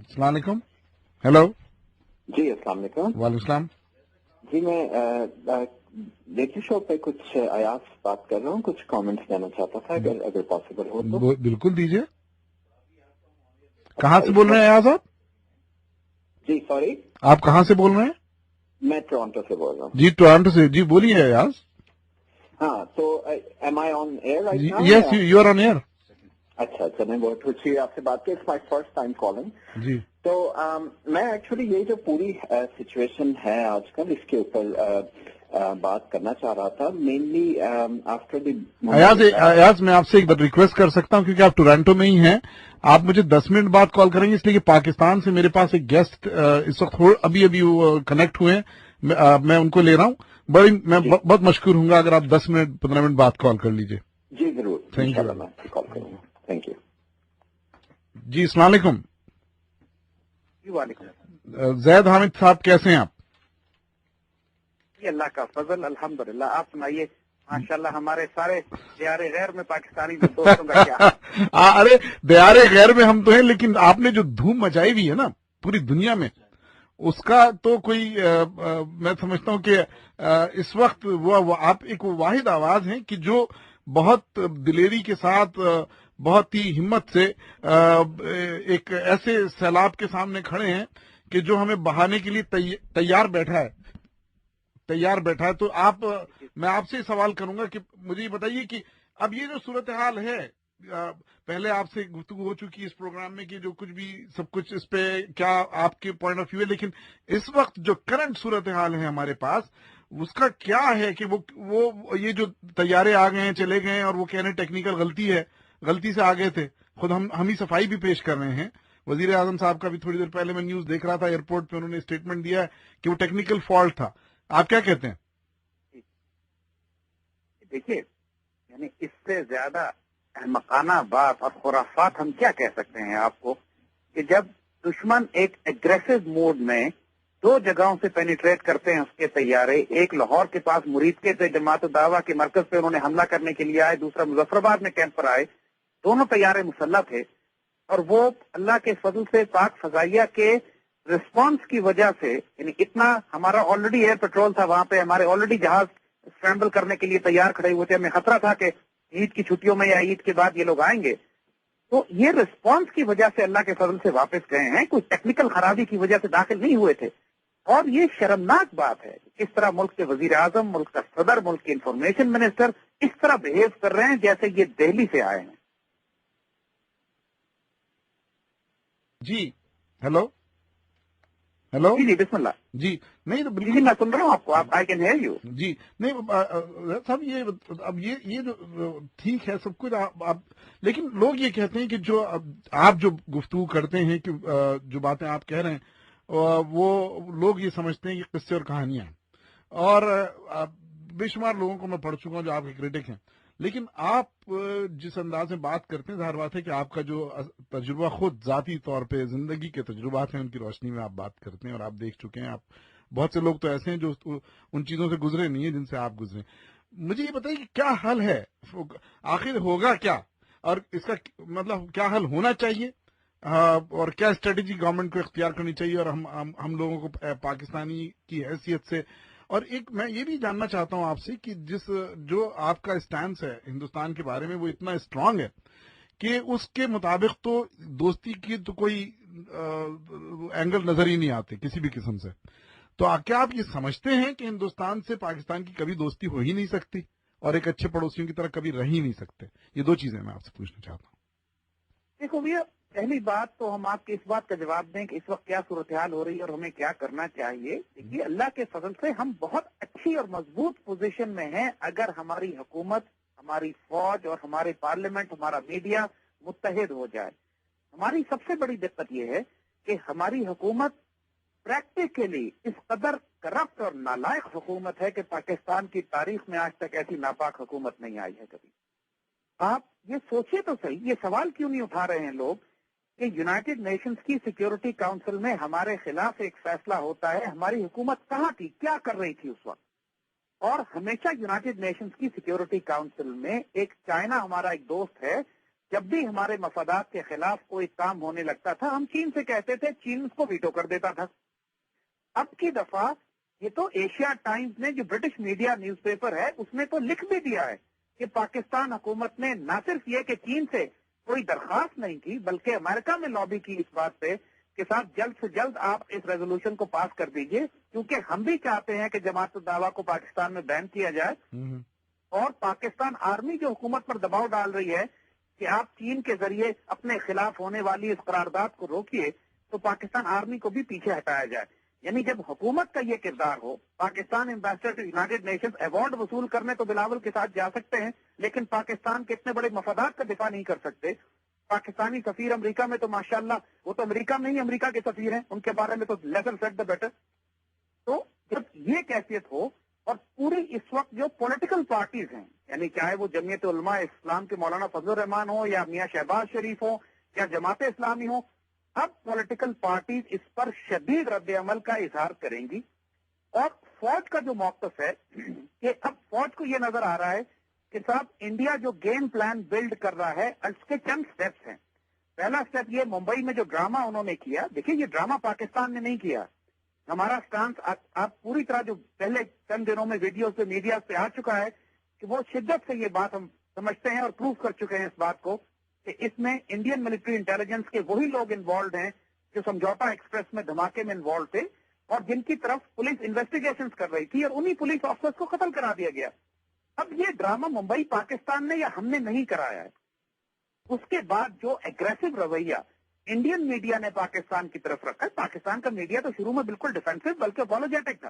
अस्सलाम वालेकुम। हेलो जी अस्सलाम वालेकुम। वालेकुम सलाम। जी मैं रेडियो शो पे कुछ अयाज बात कर रहा हूँ, कुछ कमेंट्स देना चाहता था अगर पॉसिबल हो तो। बिल्कुल दीजिए। कहाँ से इस बोल रहे हैं वक्त आप? जी सॉरी, आप कहाँ से बोल रहे हैं? मैं टोरंटो से बोल रहा हूँ। जी टोरंटो से। जी बोलिए अयाज। हाँ तो am I on air right now? Yes you are on air. अच्छा, मैं बहुत खुशी हुई आपसे बात की। It's my first time calling. जी तो मैं एक्चुअली ये जो पूरी सिचुएशन है आजकल, इसके ऊपर बात करना चाह रहा था मेनली आफ्टर द अयाज मैं आपसे एक रिक्वेस्ट कर सकता हूँ, क्योंकि आप टोरंटो में ही हैं, आप मुझे 10 मिनट बाद कॉल करेंगे, इसलिए कि पाकिस्तान से मेरे पास एक गेस्ट इस वक्त अभी कनेक्ट हुए हैं। मैं उनको ले रहा हूँ। मैं बहुत मशकूर हूँगा अगर आप 10 मिनट 15 मिनट बाद कॉल कर लीजिए। जी जरूर, थैंक इंशाल्लाह यू। मैं आपसे कॉल करूंगा। थैंक यू जी अस्सलाम वालेकुम। जी। वालेकुम। जैद हामिद साहब कैसे हैं आप? अल्लाह का फजल, अल्हम्दुलिल्लाह। आप सुनाइए। माशाल्लाह हमारे सारे प्यारे गैर में पाकिस्तानी दोस्तों का क्या अरे दयारे गैर में हम तो हैं, लेकिन आपने जो धूम मचाई हुई है ना पूरी दुनिया में, उसका तो कोई मैं समझता हूं कि इस वक्त वो आप एक वाहिद आवाज हैं कि जो बहुत दिलेरी के साथ बहुत ही हिम्मत से एक ऐसे सैलाब के सामने खड़े हैं कि जो हमें बहाने के लिए तैयार बैठा है। तो मैं आपसे सवाल करूंगा कि मुझे ये बताइए कि अब ये जो सूरत हाल है, पहले आपसे गुफ्तगू हो चुकी है इस प्रोग्राम में कि जो कुछ भी सब कुछ इस पे क्या आपके पॉइंट ऑफ व्यू है, लेकिन इस वक्त जो करंट सूरत हाल है हमारे पास, उसका क्या है कि वो ये जो तैयारे आ गए हैं चले गए हैं और वो कह रहे हैं टेक्निकल गलती से आ गए थे। खुद हम ही सफाई भी पेश कर रहे हैं। वजीर आजम साहब का भी थोड़ी देर पहले मैं न्यूज देख रहा था, एयरपोर्ट पे उन्होंने स्टेटमेंट दिया है कि वो टेक्निकल फॉल्ट था। आप क्या कहते हैं? देखिए, यानी इससे ज्यादा अहमकाना बात और खुराफात हम क्या कह सकते हैं आपको, कि जब दुश्मन एक एग्रेसिव मोड में दो जगहों से पेनिट्रेट करते हैं उसके तैयारे, एक लाहौर के पास मुरीद के जमात दावा के मरकज पे उन्होंने हमला करने के लिए आए, दूसरा मुजफ्फराबाद में कैंप पर आए, दोनों तैयारे मुसल्लह थे और वो अल्लाह के फजल से पाक फजाइया के रिस्पांस की वजह से, यानी इतना हमारा ऑलरेडी एयर पेट्रोल था वहां पे, हमारे ऑलरेडी जहाज स्क्रैम्बल करने के लिए तैयार खड़े हुए थे, हमें खतरा था कि ईद की छुट्टियों में या ईद के बाद ये लोग आएंगे, तो ये रिस्पांस की वजह से अल्लाह के फजल से वापस गए हैं, कोई टेक्निकल खराबी की वजह से दाखिल नहीं हुए थे। और ये शर्मनाक बात है किस तरह मुल्क के वजीर आजम, मुल्क का सदर, मुल्क के इंफॉर्मेशन मिनिस्टर इस तरह बिहेव कर रहे हैं जैसे ये दिल्ली से आए हैं। जी हेलो जी जी बिस्मिल्लाह। जी नहीं तो जी बिल्कुल मैं सुन रहा हूँ आपको, आप आई कैन हेयर यू। जी नहीं साहब, ये जो ठीक है सब कुछ आप लेकिन लोग ये कहते हैं कि जो आप जो गुफ्तगू करते हैं कि जो बातें आप कह रहे हैं वो लोग ये समझते हैं कि किस्से और कहानियां हैं, और बेशुमार लोगों को मैं पढ़ चुका हूं जो आपके क्रिटिक हैं, लेकिन आप जिस अंदाज में बात करते हैं, जाहिर बात है कि आपका जो तजुर्बा खुद जाती तौर पे जिंदगी के तजुर्बात हैं उनकी रोशनी में आप बात करते हैं और आप देख चुके हैं। आप बहुत से लोग तो ऐसे हैं जो उन चीजों से गुजरे नहीं है जिनसे आप गुजरे। मुझे ये बताइए कि क्या हल है, आखिर होगा क्या, और इसका मतलब क्या हल होना चाहिए, और क्या स्ट्रेटेजी गवर्नमेंट को इख्तियार करनी चाहिए, और हम लोगों को पाकिस्तानी की हैसियत से। और एक मैं ये भी जानना चाहता हूं आपसे कि जो आपका स्टैंस है हिंदुस्तान के बारे में वो इतना स्ट्रांग है कि उसके मुताबिक तो दोस्ती की तो कोई एंगल नजर ही नहीं आते किसी भी किस्म से। तो क्या आप ये समझते हैं कि हिंदुस्तान से पाकिस्तान की कभी दोस्ती हो ही नहीं सकती और एक अच्छे पड़ोसियों की तरह कभी रह ही नहीं सकते? ये दो चीजें मैं आपसे पूछना चाहता हूँ। देखो भैया, पहली बात तो हम आपके इस बात का जवाब दें कि इस वक्त क्या सूरत हाल हो रही है और हमें क्या करना चाहिए। देखिए, अल्लाह के फजल से हम बहुत अच्छी और मजबूत पोजीशन में हैं अगर हमारी हुकूमत, हमारी फौज और हमारे पार्लियामेंट, हमारा मीडिया मुत्तहिद हो जाए। हमारी सबसे बड़ी दिक्कत यह है कि हमारी हुकूमत प्रैक्टिकली इस कदर करप्ट और नालायक हुकूमत है कि पाकिस्तान की तारीख में आज तक ऐसी नापाक हुकूमत नहीं आई है कभी। आप ये सोचिए तो सही, ये सवाल क्यों नहीं उठा रहे हैं लोग कि यूनाइटेड नेशंस की सिक्योरिटी काउंसिल में हमारे खिलाफ एक फैसला होता है, हमारी हुकूमत कहाँ थी, क्या कर रही थी उस वक्त। और हमेशा यूनाइटेड नेशंस की सिक्योरिटी काउंसिल में एक चाइना, हमारा एक दोस्त है, جب بھی ہمارے مفادات کے خلاف کوئی کام ہونے لگتا تھا ہم چین سے کہتے تھے، چین اس کو ویٹو کر دیتا تھا. اب کی دفعہ یہ تو ایشیا ٹائمز نے جو برٹش میڈیا نیوز پیپر ہے اس نے تو لکھ بھی دیا ہے کہ پاکستان حکومت نے نہ صرف یہ کہ چین سے کوئی درخواست نہیں کی بلکہ امریکہ میں لابی کی اس بات پہ کہ صاحب جلد سے جلد آپ اس ریزولوشن کو پاس کر دیجئے، کیونکہ ہم بھی چاہتے ہیں کہ جماعت الدعویٰ کو پاکستان میں بین کیا جائے. اور پاکستان آرمی جو حکومت پر دباؤ ڈال رہی ہے کہ آپ چین کے ذریعے اپنے خلاف ہونے والی اس قرارداد کو روکیے، تو پاکستان آرمی کو بھی پیچھے ہٹایا جائے. یعنی جب حکومت کا یہ کردار ہو، Pakistan ambassador to United Nations award وصول کرنے تو بلاول کے ساتھ جا سکتے ہیں لیکن پاکستان کے اتنے بڑے مفادات کا دفاع نہیں کر سکتے. پاکستانی سفیر امریکہ میں تو ماشاءاللہ وہ تو امریکہ میں ہی امریکہ کے سفیر ہیں، ان کے بارے میں تو لیسر سیٹ دا بیٹر. تو جب یہ کیفیت ہو اور پوری اس وقت جو پولیٹیکل پارٹیز ہیں، یعنی چاہے وہ جمعیت علماء اسلام کے مولانا فضل الرحمان ہو یا میاں شہباز شریف ہو یا جماعت اسلامی ہو، اب پولیٹیکل پارٹیز اس پر شدید رد عمل کا اظہار کریں گی. اور فوج کا جو موقف ہے کہ اب فوج کو یہ نظر آ رہا ہے کہ صاحب انڈیا جو گیم پلان بلڈ کر رہا ہے اس کے چند سٹیپس ہیں. پہلا سٹیپ یہ ممبئی میں جو ڈرامہ انہوں نے کیا، دیکھیں یہ ڈرامہ پاکستان نے نہیں کیا. ہمارا سٹانس آپ پوری طرح جو پہلے چند دنوں میں ویڈیوز پہ میڈیا پہ آ چکا ہے کہ وہ شدت سے یہ بات ہم سمجھتے ہیں اور پروف کر چکے ہیں اس بات کو کہ اس میں انڈین ملٹری انٹیلیجنس کے وہی لوگ انوالوڈ ہیں جو سمجھوتا ایکسپریس میں دھماکے میں انوالوڈ تھے اور جن کی طرف پولیس انویسٹیگیشنز کر رہی تھی اور انہی پولیس آفیسرز کو قتل کرا دیا گیا. اب یہ ڈرامہ ممبئی پاکستان نے یا ہم نے نہیں کرایا ہے. اس کے بعد جو ایگریسو رویہ انڈین میڈیا نے پاکستان کی طرف رکھا ہے، پاکستان کا میڈیا تو شروع میں بالکل ڈیفینسو بلکہ اپولوجیٹک تھا